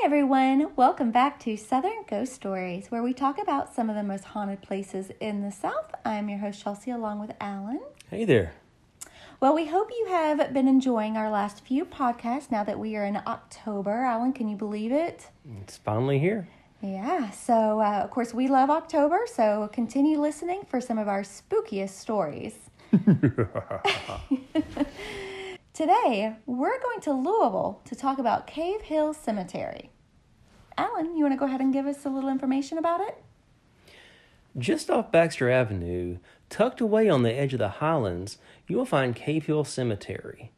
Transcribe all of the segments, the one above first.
everyone, welcome back to Southern Ghost Stories, where we talk about some of the most haunted places in the South. I'm your host, Chelsea, along with Alan. Hey there. Well, we hope you have been enjoying our last few podcasts now that we are in October. Alan, can you believe it? It's finally here. Yeah, so of course we love October, so continue listening for some of our spookiest stories. Today, we're going to Louisville to talk about Cave Hill Cemetery. Alan, you want to go ahead and give us a little information about it? Just off Baxter Avenue, tucked away on the edge of the Highlands, you will find Cave Hill Cemetery.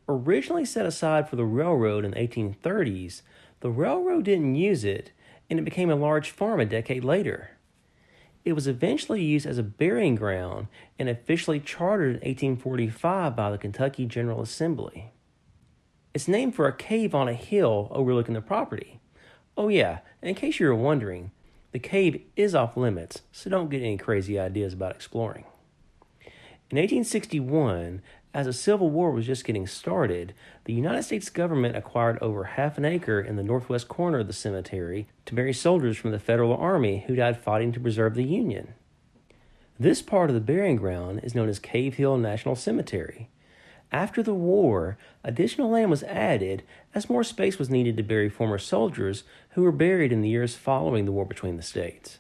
Originally set aside for the railroad in the 1830s, the railroad didn't use it, and it became a large farm a decade later. It was eventually used as a burying ground and officially chartered in 1845 by the Kentucky General Assembly. It's named for a cave on a hill overlooking the property. Oh yeah, in case you were wondering, the cave is off limits, so don't get any crazy ideas about exploring. In 1861, as the Civil War was just getting started, the United States government acquired over half an acre in the northwest corner of the cemetery to bury soldiers from the Federal Army who died fighting to preserve the Union. This part of the burying ground is known as Cave Hill National Cemetery. After the war, additional land was added as more space was needed to bury former soldiers who were buried in the years following the war between the states.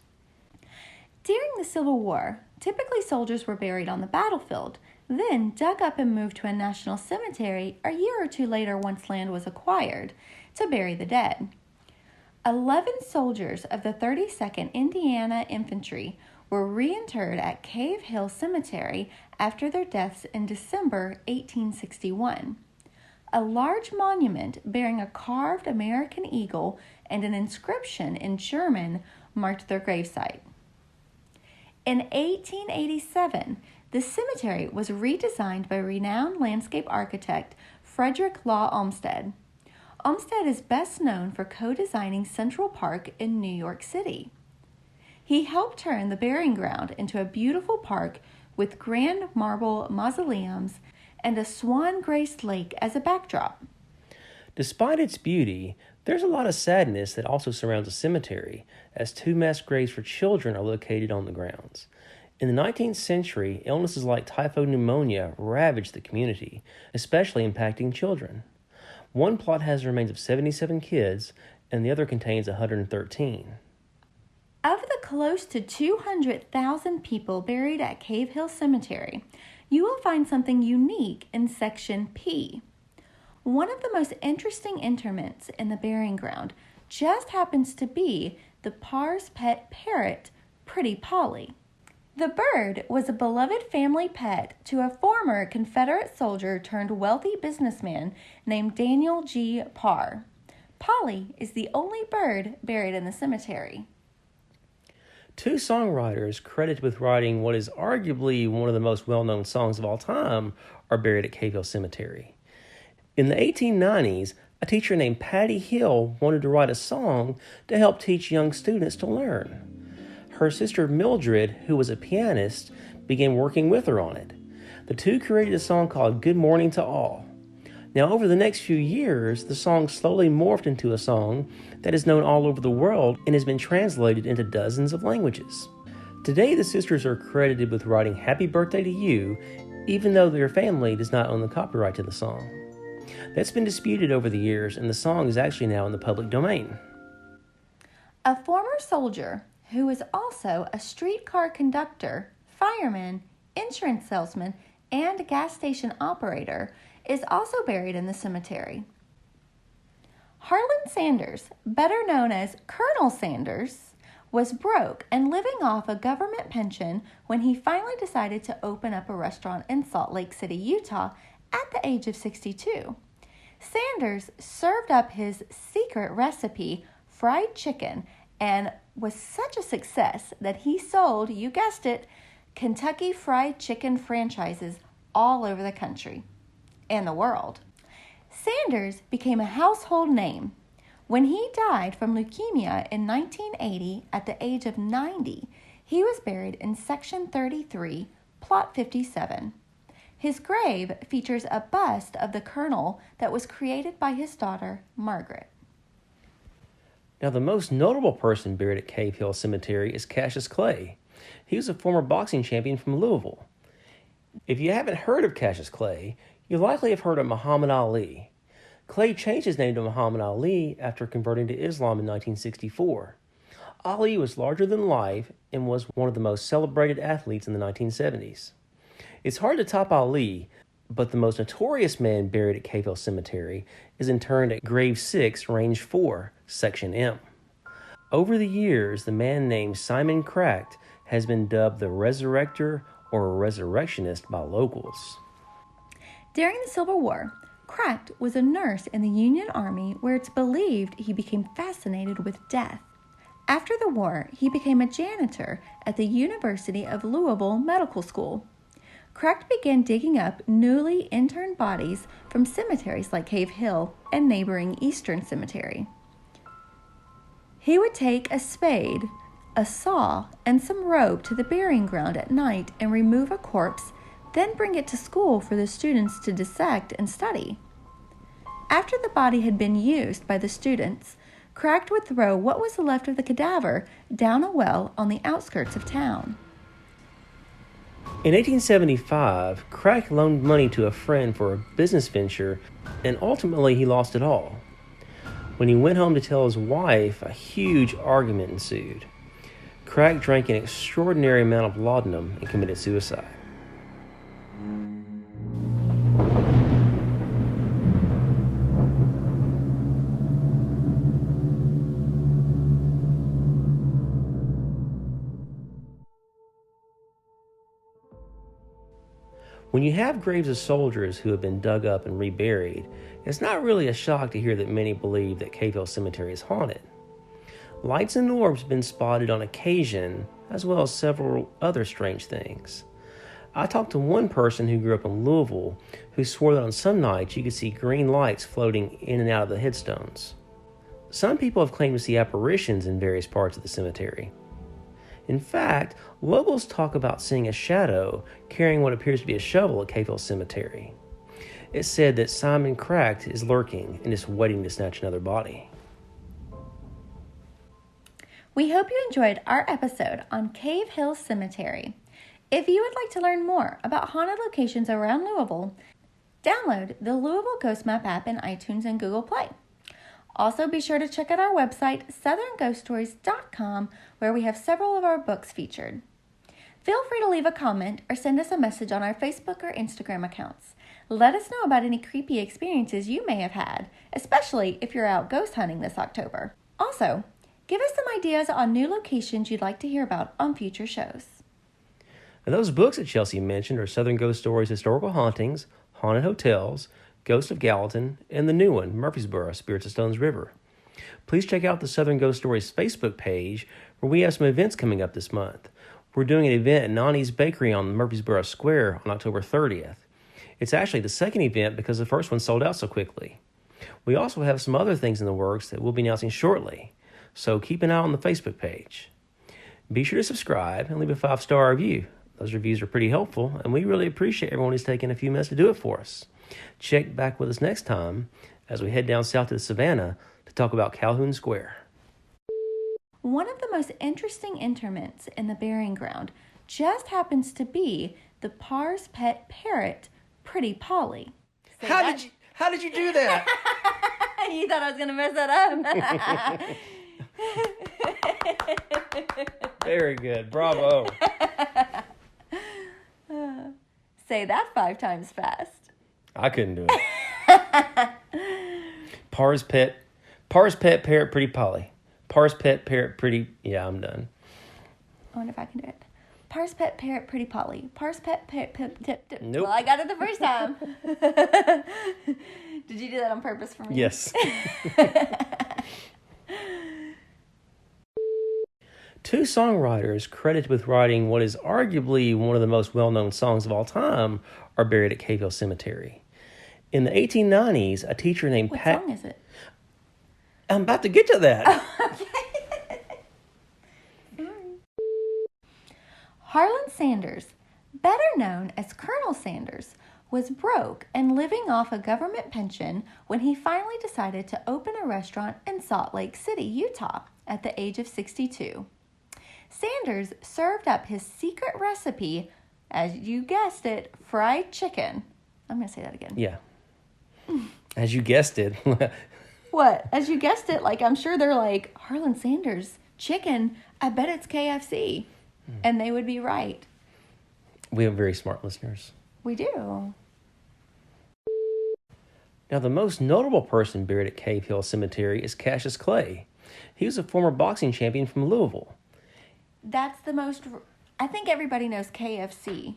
During the Civil War, typically soldiers were buried on the battlefield, then dug up and moved to a national cemetery a year or two later once land was acquired to bury the dead. 11 soldiers of the 32nd Indiana Infantry were reinterred at Cave Hill Cemetery after their deaths in December 1861. A large monument bearing a carved American eagle and an inscription in German marked their gravesite. In 1887, the cemetery was redesigned by renowned landscape architect Frederick Law Olmsted. Olmsted is best known for co-designing Central Park in New York City. He helped turn the burying ground into a beautiful park with grand marble mausoleums and a swan-graced lake as a backdrop. Despite its beauty, there's a lot of sadness that also surrounds the cemetery, as 2 mass graves for children are located on the grounds. In the 19th century, illnesses like typhoid pneumonia ravaged the community, especially impacting children. One plot has the remains of 77 kids, and the other contains 113. Of the close to 200,000 people buried at Cave Hill Cemetery, you will find something unique in Section P. One of the most interesting interments in the burying ground just happens to be the Parr's pet parrot, Pretty Polly. The bird was a beloved family pet to a former Confederate soldier turned wealthy businessman named Daniel G. Parr. Polly is the only bird buried in the cemetery. 2 songwriters credited with writing what is arguably one of the most well-known songs of all time are buried at Cave Hill Cemetery. In the 1890s, a teacher named Patty Hill wanted to write a song to help teach young students to learn. Her sister Mildred, who was a pianist, began working with her on it. The two created a song called Good Morning to All. Now, over the next few years, the song slowly morphed into a song that is known all over the world and has been translated into dozens of languages. Today, the sisters are credited with writing Happy Birthday to You, even though their family does not own the copyright to the song. That's been disputed over the years, and the song is actually now in the public domain. A former soldier who is also a streetcar conductor, fireman, insurance salesman, and gas station operator is also buried in the cemetery. Harland Sanders, better known as Colonel Sanders, was broke and living off a government pension when he finally decided to open up a restaurant in Salt Lake City, Utah at the age of 62. Sanders served up his secret recipe, fried chicken, and was such a success that he sold, you guessed it, Kentucky Fried Chicken franchises all over the country and the world. Sanders became a household name. When he died from leukemia in 1980 at the age of 90, he was buried in Section 33, Plot 57. His grave features a bust of the colonel that was created by his daughter, Margaret. Now, the most notable person buried at Cave Hill Cemetery is Cassius Clay. He was a former boxing champion from Louisville. If you haven't heard of Cassius Clay, you likely have heard of Muhammad Ali. Clay changed his name to Muhammad Ali after converting to Islam in 1964. Ali was larger than life and was one of the most celebrated athletes in the 1970s. It's hard to top Ali, but the most notorious man buried at Cave Hill Cemetery is interred at Grave 6, Range 4, Section M. Over the years, the man named Simon Cracked has been dubbed the Resurrector or Resurrectionist by locals. During the Civil War, Cracked was a nurse in the Union Army where it's believed he became fascinated with death. After the war, he became a janitor at the University of Louisville Medical School. Cracked began digging up newly interned bodies from cemeteries like Cave Hill and neighboring Eastern Cemetery. He would take a spade, a saw, and some rope to the burying ground at night and remove a corpse, then bring it to school for the students to dissect and study. After the body had been used by the students, Cracked would throw what was left of the cadaver down a well on the outskirts of town. In 1875, Cracked loaned money to a friend for a business venture, and ultimately he lost it all. When he went home to tell his wife, a huge argument ensued. Cracked drank an extraordinary amount of laudanum and committed suicide. When you have graves of soldiers who have been dug up and reburied, it's not really a shock to hear that many believe that Cave Hill Cemetery is haunted. Lights and orbs have been spotted on occasion, as well as several other strange things. I talked to one person who grew up in Louisville who swore that on some nights you could see green lights floating in and out of the headstones. Some people have claimed to see apparitions in various parts of the cemetery. In fact, locals talk about seeing a shadow carrying what appears to be a shovel at Cave Hill Cemetery. It's said that Simon Cracked is lurking and is waiting to snatch another body. We hope you enjoyed our episode on Cave Hill Cemetery. If you would like to learn more about haunted locations around Louisville, download the Louisville Ghost Map app in iTunes and Google Play. Also, be sure to check out our website, southernghoststories.com, where we have several of our books featured. Feel free to leave a comment or send us a message on our Facebook or Instagram accounts. Let us know about any creepy experiences you may have had, especially if you're out ghost hunting this October. Also, give us some ideas on new locations you'd like to hear about on future shows. And those books that Chelsea mentioned are Southern Ghost Stories Historical Hauntings, Haunted Hotels, Ghost of Gallatin, and the new one, Murfreesboro, Spirits of Stones River. Please check out the Southern Ghost Stories Facebook page where we have some events coming up this month. We're doing an event at Nani's Bakery on Murfreesboro Square on October 30th. It's actually the second event because the first one sold out so quickly. We also have some other things in the works that we'll be announcing shortly, so keep an eye on the Facebook page. Be sure to subscribe and leave a 5-star review. Those reviews are pretty helpful, and we really appreciate everyone who's taken a few minutes to do it for us. Check back with us next time as we head down south to the Savannah to talk about Calhoun Square. One of the most interesting interments in the burying ground just happens to be the Parr's pet parrot, Pretty Polly. How did you do that? You thought I was going to mess that up? Very good. Bravo. Say that 5 times fast. I couldn't do it. Parr's pet parrot, Pretty Polly. Parr's pet parrot, Pretty... Yeah, I'm done. I wonder if I can do it. Parr's pet parrot, Pretty Polly. Parr's pet parrot... Nope. Well, I got it the first time. Did you do that on purpose for me? Yes. Two songwriters credited with writing what is arguably one of the most well-known songs of all time are buried at Cave Hill Cemetery. In the 1890s, a teacher named What song is it? I'm about to get to that. Okay. Harland Sanders, better known as Colonel Sanders, was broke and living off a government pension when he finally decided to open a restaurant in Salt Lake City, Utah, at the age of 62. Sanders served up his secret recipe, as you guessed it, fried chicken. I'm going to say that again. Yeah. As you guessed it. What? As you guessed it, like I'm sure they're like, Harland Sanders, chicken, I bet it's KFC. And they would be right. We have very smart listeners. We do. Now, the most notable person buried at Cave Hill Cemetery is Cassius Clay. He was a former boxing champion from Louisville. That's the most... I think everybody knows KFC.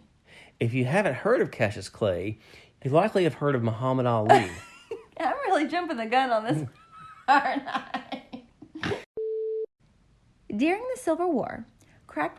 If you haven't heard of Cassius Clay, you likely have heard of Muhammad Ali. I'm really jumping the gun on this, aren't I? During the Civil War, crack